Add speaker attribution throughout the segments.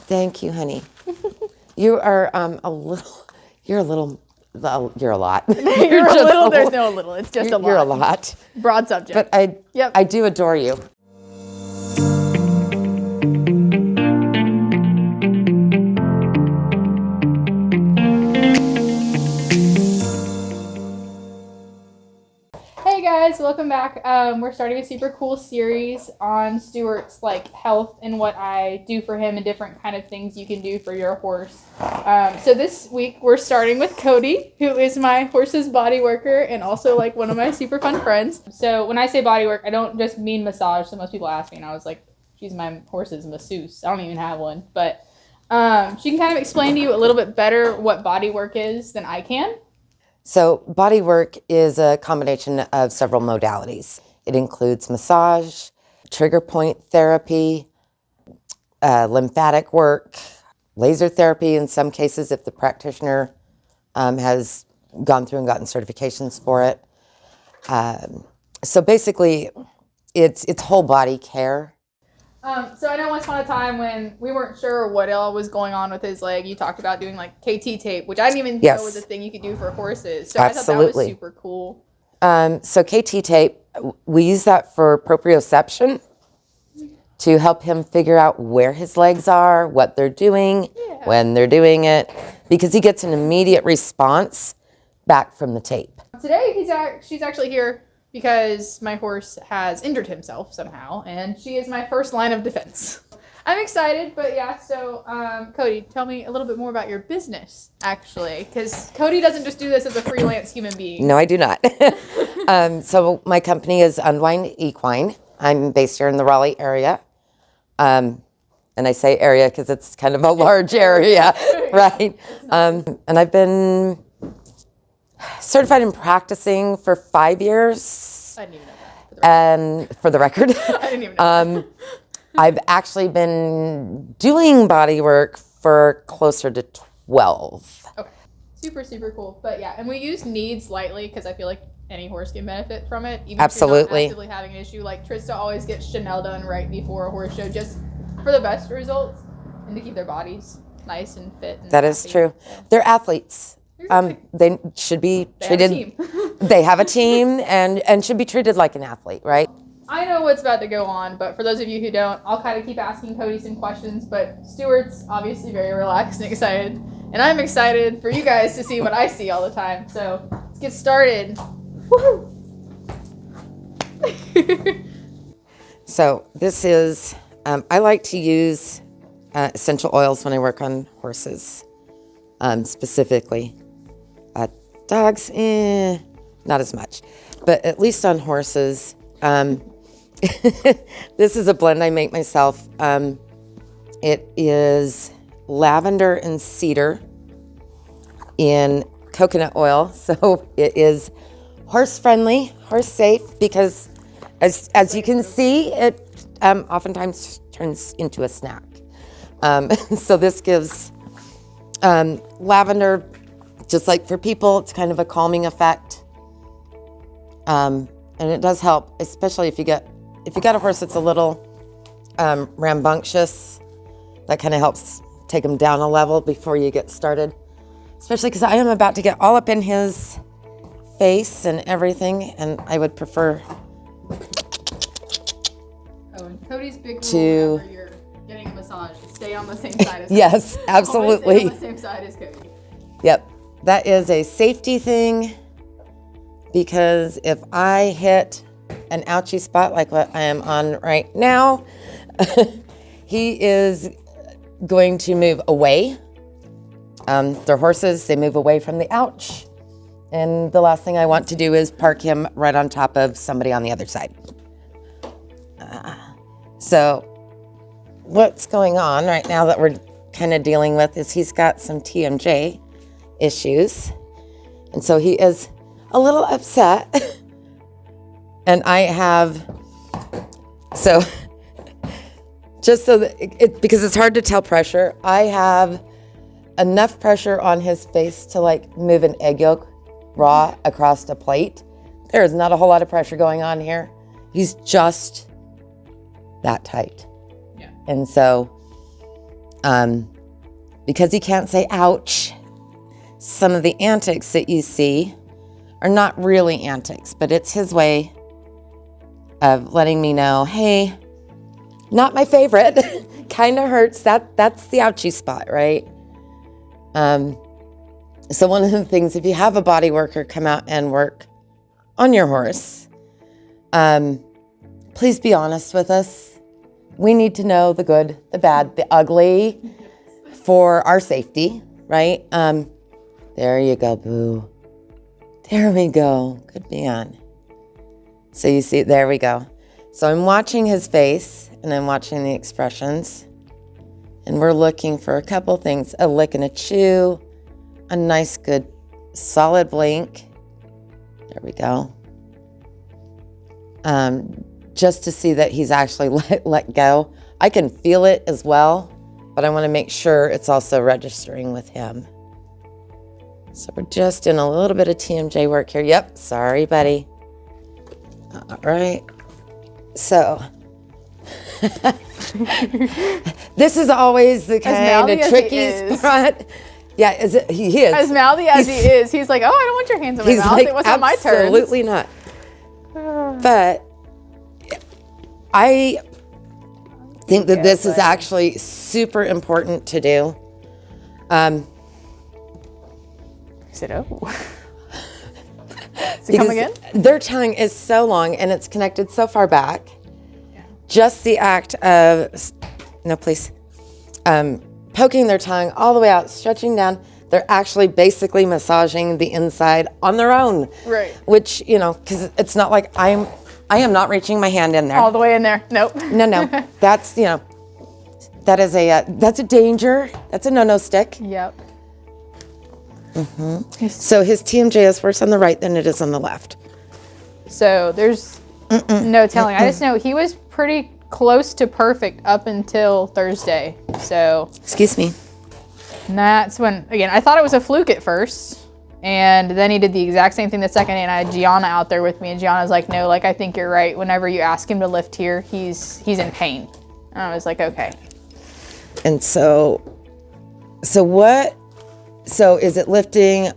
Speaker 1: Thank you, honey. You are you're a lot.
Speaker 2: You're a little, there's no little, it's just a lot.
Speaker 1: You're a lot.
Speaker 2: Broad subject.
Speaker 1: But I do adore you.
Speaker 2: Hey guys, welcome back. We're starting a super cool series on Stuart's health and what I do for him and different kind of things you can do for your horse. So this week we're starting with Cody, who is my horse's body worker and also one of my super fun friends. So when I say body work, I don't just mean massage. So most people ask me and I was like, she's my horse's masseuse. I don't even have one, but she can kind of explain to you a little bit better what body work is than I can.
Speaker 1: So body work is a combination of several modalities. It includes massage, trigger point therapy, lymphatic work, laser therapy in some cases if the practitioner has gone through and gotten certifications for it. So basically, it's whole body care.
Speaker 2: So I know once upon a time when we weren't sure what all was going on with his leg, you talked about doing KT tape, which I didn't even know was a thing you could do for horses. So
Speaker 1: Absolutely.
Speaker 2: I thought that was super cool.
Speaker 1: So KT tape, we use that for proprioception to help him figure out where his legs are, what they're doing, when they're doing it, because he gets an immediate response back from the tape.
Speaker 2: Today she's actually here because my horse has injured himself somehow, and she is my first line of defense. I'm excited, but so Cody, tell me a little bit more about your business, actually, because Cody doesn't just do this as a freelance human being.
Speaker 1: No, I do not. So my company is Untitled Equine. I'm based here in the Raleigh area. And I say area because it's kind of a large area, right? And I've been certified in practicing for 5 years.
Speaker 2: I didn't even know that.
Speaker 1: And for the record,
Speaker 2: I didn't even know.
Speaker 1: I've actually been doing body work for closer to 12.
Speaker 2: Okay. Super, super cool. But and we use needs lightly because I feel like any horse can benefit from it. Even
Speaker 1: Absolutely.
Speaker 2: if you're not actively having an issue. Trista always gets Chanel done right before a horse show just for the best results and to keep their bodies nice and fit. And
Speaker 1: that is true. They're athletes. They should be treated. They have a team and should be treated like an athlete, right?
Speaker 2: I know what's about to go on, but for those of you who don't, I'll kind of keep asking Cody some questions. But Stuart's obviously very relaxed and excited, and I'm excited for you guys to see what I see all the time. So let's get started. Woohoo!
Speaker 1: So this is. I like to use essential oils when I work on horses, specifically. Dogs, not as much, but at least on horses. This is a blend I make myself. It is lavender and cedar in coconut oil, so it is horse friendly, horse safe, because as you can see, it oftentimes turns into a snack. So this gives lavender. Just like for people, it's kind of a calming effect. And it does help, especially if you got a horse that's a little rambunctious. That kind of helps take him down a level before you get started. Especially because I am about to get all up in his face and everything, and I would prefer
Speaker 2: and Cody's big rule whenever you're getting a massage, stay on the same side as Cody.
Speaker 1: Yes, absolutely.
Speaker 2: Always stay on the same side as Cody.
Speaker 1: Yep. That is a safety thing, because if I hit an ouchy spot like what I am on right now, he is going to move away. They're horses, they move away from the ouch. And the last thing I want to do is park him right on top of somebody on the other side. So what's going on right now that we're kind of dealing with is he's got some Tmj issues, and so he is a little upset. And I have, so just so that because it's hard to tell pressure, I have enough pressure on his face to move an egg yolk raw across a plate. There is not a whole lot of pressure going on here. He's just that tight.
Speaker 2: Yeah.
Speaker 1: And so Because he can't say ouch, some of the antics that you see are not really antics, but it's his way of letting me know, hey, not my favorite. Kind of hurts. That's the ouchie spot, right? So one of the things, if you have a body worker come out and work on your horse, please be honest with us. We need to know the good, the bad, the ugly for our safety, right? There you go, Boo. There we go. Good man. So you see, there we go. So I'm watching his face and I'm watching the expressions. And we're looking for a couple things, a lick and a chew, a nice, good, solid blink. There we go. Just to see that he's actually let go. I can feel it as well, but I want to make sure it's also registering with him. So we're just in a little bit of TMJ work here. Yep, sorry, buddy. All right. So this is always the kind of tricky spot. Yeah, he is.
Speaker 2: As mouthy as he is, he's like, oh, I don't want your hands in my mouth.
Speaker 1: Like,
Speaker 2: it wasn't my turn.
Speaker 1: Absolutely not. But I think that this is actually super important to do.
Speaker 2: Sit up. Does it come again?
Speaker 1: Their tongue is so long and it's connected so far back. Yeah. Just the act of, no, please, poking their tongue all the way out, stretching down. They're actually basically massaging the inside on their own.
Speaker 2: Right.
Speaker 1: Which, because it's not like I am not reaching my hand in there.
Speaker 2: All the way in there. Nope.
Speaker 1: No. That's, that's a danger. That's a no stick.
Speaker 2: Yep.
Speaker 1: Mm-hmm. So his TMJ is worse on the right than it is on the left.
Speaker 2: So there's no telling. I just know he was pretty close to perfect up until Thursday. So
Speaker 1: excuse me.
Speaker 2: And that's when, again, I thought it was a fluke at first. And then he did the exact same thing the second day, and I had Gianna out there with me, and Gianna's like, no, I think you're right. Whenever you ask him to lift here, he's in pain. And I was like, okay.
Speaker 1: And so is it lifting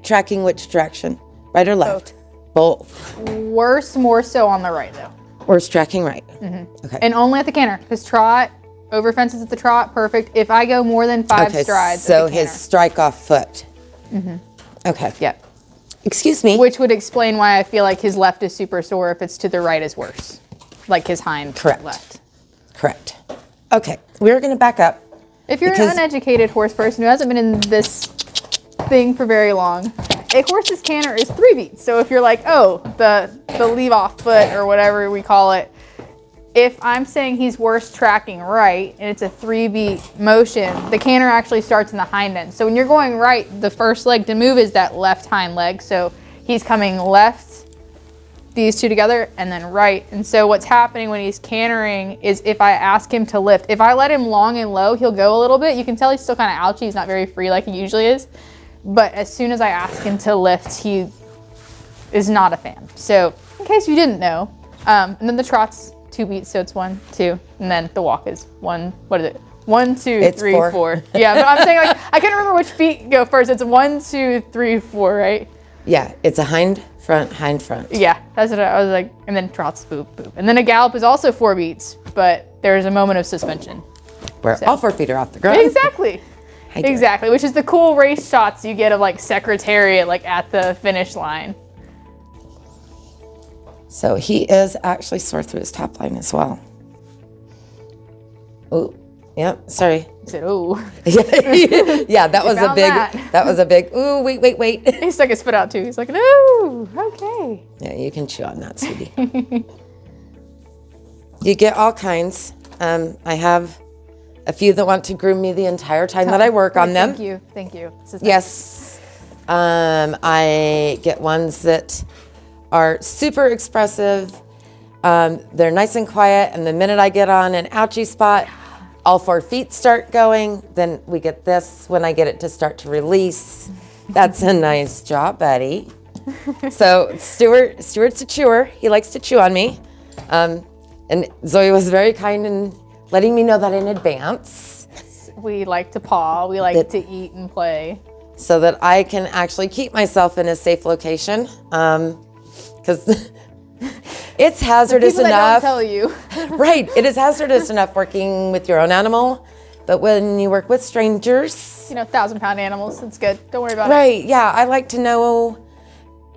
Speaker 1: tracking which direction? Right or left? Both.
Speaker 2: Worse, more so on the right, though.
Speaker 1: Worse tracking right.
Speaker 2: Mm-hmm.
Speaker 1: Okay.
Speaker 2: And only at the canter. His trot, over fences at the trot, perfect. If I go more than 5 strides
Speaker 1: so
Speaker 2: at the canter.
Speaker 1: his strike off foot. Mm-hmm. Okay.
Speaker 2: Yep.
Speaker 1: Excuse me.
Speaker 2: Which would explain why I feel like his left is super sore. If it's to the right is worse. Like his hind left.
Speaker 1: Correct. Okay. We're going to back up.
Speaker 2: If you're an uneducated horse person who hasn't been in this thing for very long, a horse's canter is 3 beats. So if you're like, oh, the leave off foot or whatever we call it, if I'm saying he's worse tracking right and it's a 3-beat motion, the canter actually starts in the hind end. So when you're going right, the first leg to move is that left hind leg. So he's coming left, these two together, and then right. And so what's happening when he's cantering is if I ask him to lift, if I let him long and low, he'll go a little bit. You can tell he's still kind of ouchy. He's not very free like he usually is. But as soon as I ask him to lift, he is not a fan. So in case you didn't know, and then the trot's 2 beats, so it's 1, 2, and then the walk is 1. What is it? 1, 2, 3, 4. Yeah, but I'm saying like I can't remember which feet go first. It's 1, 2, 3, 4, right?
Speaker 1: Yeah, it's a hind front.
Speaker 2: Yeah, that's what I was like. And then trots, boop, boop, and then a gallop is also 4 beats, but there's a moment of suspension
Speaker 1: where all 4 feet are off the ground.
Speaker 2: Exactly. Exactly, which is the cool race shots you get of like Secretariat, like at the finish line.
Speaker 1: So he is actually sore through his top line as well. Oh, yep. Sorry.
Speaker 2: He said, "Oh."
Speaker 1: Yeah, that was a big. That was a big. Ooh, wait.
Speaker 2: He stuck his foot out too. He's like, "No, okay."
Speaker 1: Yeah, you can chew on that, sweetie. You get all kinds. I have a few that want to groom me the entire time that I work on them.
Speaker 2: Thank you.
Speaker 1: Yes. I get ones that are super expressive. They're nice and quiet, and the minute I get on an ouchie spot, all 4 feet start going. Then we get this when I get it to start to release. That's a nice job, buddy. So Stuart's a chewer. He likes to chew on me. And Zoe was very kind and letting me know that in advance.
Speaker 2: We like to paw. We like to eat and play.
Speaker 1: So that I can actually keep myself in a safe location. Because it's hazardous
Speaker 2: the people
Speaker 1: enough.
Speaker 2: That don't tell you.
Speaker 1: Right. It is hazardous enough working with your own animal. But when you work with strangers.
Speaker 2: 1,000-pound animals. It's good. Don't worry about it.
Speaker 1: Right. Yeah. I like to know.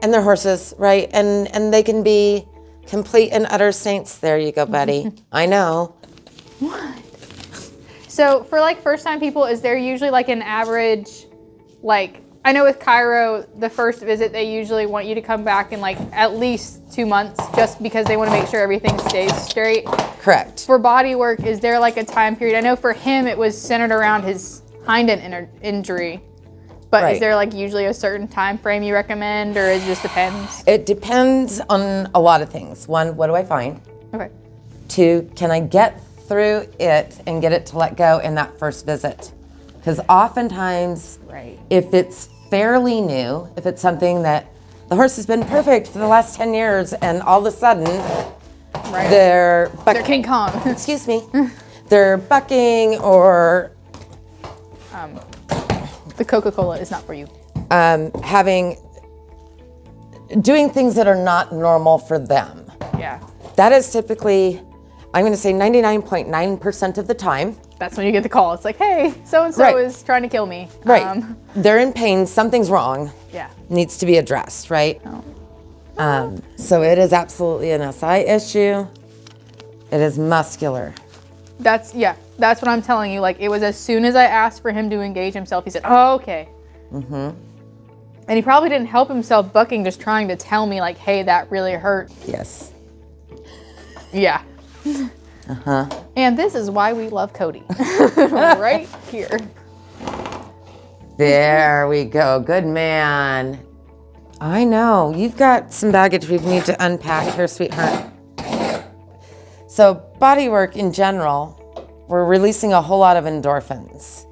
Speaker 1: And they're horses. Right. And they can be complete and utter saints. There you go, buddy. I know.
Speaker 2: What? So for like first time people, is there usually like an average, like, I know with Cairo, the first visit, they usually want you to come back in like at least 2 months just because they want to make sure everything stays straight.
Speaker 1: Correct.
Speaker 2: For body work, is there like a time period? I know for him, it was centered around his hind end injury, but
Speaker 1: Right.
Speaker 2: Is there like usually a certain time frame you recommend, or it just depends?
Speaker 1: It depends on a lot of things. One, what do I find?
Speaker 2: Okay.
Speaker 1: Two, can I get through it and get it to let go in that first visit? Because oftentimes,
Speaker 2: Right.
Speaker 1: if it's fairly new, if it's something that the horse has been perfect for the last 10 years and all of a sudden
Speaker 2: Right.
Speaker 1: they're
Speaker 2: They're King Kong.
Speaker 1: excuse me, they're bucking or
Speaker 2: The Coca-Cola is not for you.
Speaker 1: doing things that are not normal for them.
Speaker 2: Yeah.
Speaker 1: That is typically, I'm going to say 99.9% of the time.
Speaker 2: That's when you get the call. It's like, hey, so-and-so
Speaker 1: Right.
Speaker 2: is trying to kill me.
Speaker 1: Right. They're in pain. Something's wrong.
Speaker 2: Yeah.
Speaker 1: Needs to be addressed, right?
Speaker 2: Oh.
Speaker 1: So it is absolutely an SI issue. It is muscular.
Speaker 2: That's what I'm telling you. Like, it was as soon as I asked for him to engage himself, he said, oh, okay. Mm-hmm. And he probably didn't help himself bucking, just trying to tell me like, hey, that really hurt.
Speaker 1: Yes.
Speaker 2: Yeah.
Speaker 1: Uh-huh.
Speaker 2: And this is why we love Cody. Right here.
Speaker 1: There we go. Good man. I know. You've got some baggage we need to unpack here, sweetheart. So body work in general, we're releasing a whole lot of endorphins.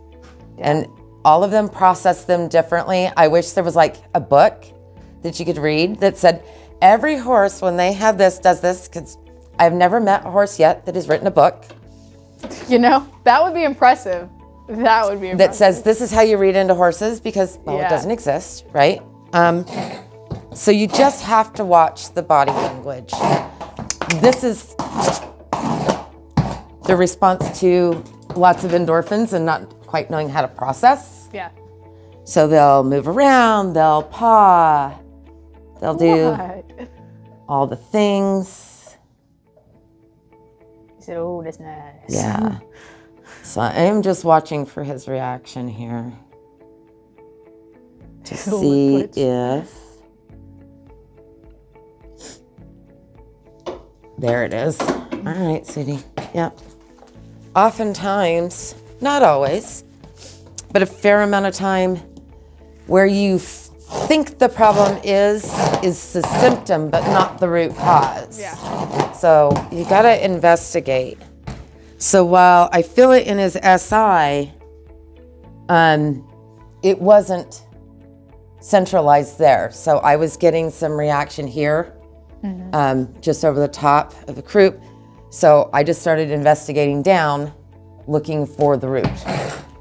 Speaker 2: Yeah.
Speaker 1: And all of them process them differently. I wish there was like a book that you could read that said, every horse, when they have this, does this, because I've never met a horse yet that has written a book.
Speaker 2: That would be impressive. That would be impressive.
Speaker 1: That says, this is how you read into horses, because, well,
Speaker 2: Yeah.
Speaker 1: it doesn't exist, right? So you just have to watch the body language. This is the response to lots of endorphins and not quite knowing how to process.
Speaker 2: Yeah.
Speaker 1: So they'll move around, they'll paw, they'll do
Speaker 2: What?
Speaker 1: all the things.
Speaker 2: He said, oh, that's nice.
Speaker 1: Yeah. So I am just watching for his reaction here to see
Speaker 2: Twitch.
Speaker 1: if, there it is. All right, sweetie. Yep. Oftentimes, not always, but a fair amount of time where you think the problem is the symptom, but not the root cause.
Speaker 2: Yeah.
Speaker 1: So you gotta investigate. So while I feel it in his SI, it wasn't centralized there. So I was getting some reaction here, just over the top of the croup. So I just started investigating down, looking for the root.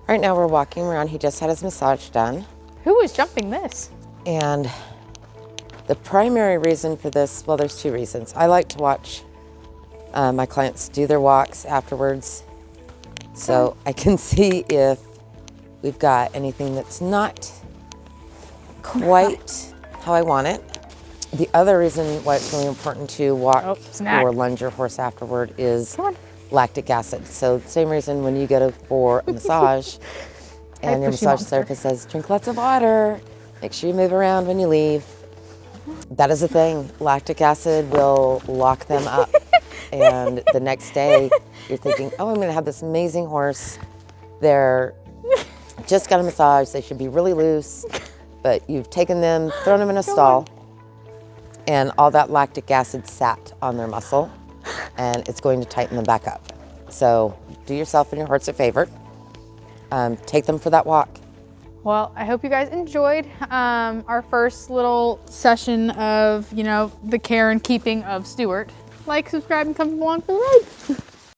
Speaker 1: Right now we're walking around. He just had his massage done.
Speaker 2: Who was jumping this?
Speaker 1: And the primary reason for this, well, there's two reasons. I like to watch my clients do their walks afterwards, so I can see if we've got anything that's not quite how I want it. The other reason why it's really important to walk
Speaker 2: snack.
Speaker 1: or lunge your horse afterward is
Speaker 2: Come on.
Speaker 1: lactic acid. So the same reason when you go for a massage and your
Speaker 2: pushy
Speaker 1: massage
Speaker 2: monster.
Speaker 1: therapist says, drink lots of water, make sure you move around when you leave. That is a thing. Lactic acid will lock them up. And the next day, you're thinking, oh, I'm going to have this amazing horse. They're just got a massage. They should be really loose. But you've taken them, thrown them in a stall, and all that lactic acid sat on their muscle, and it's going to tighten them back up. So do yourself and your horse a favor. Take them for that walk.
Speaker 2: Well, I hope you guys enjoyed our first little session of, the care and keeping of Stuart. Like, subscribe, and come along for the ride.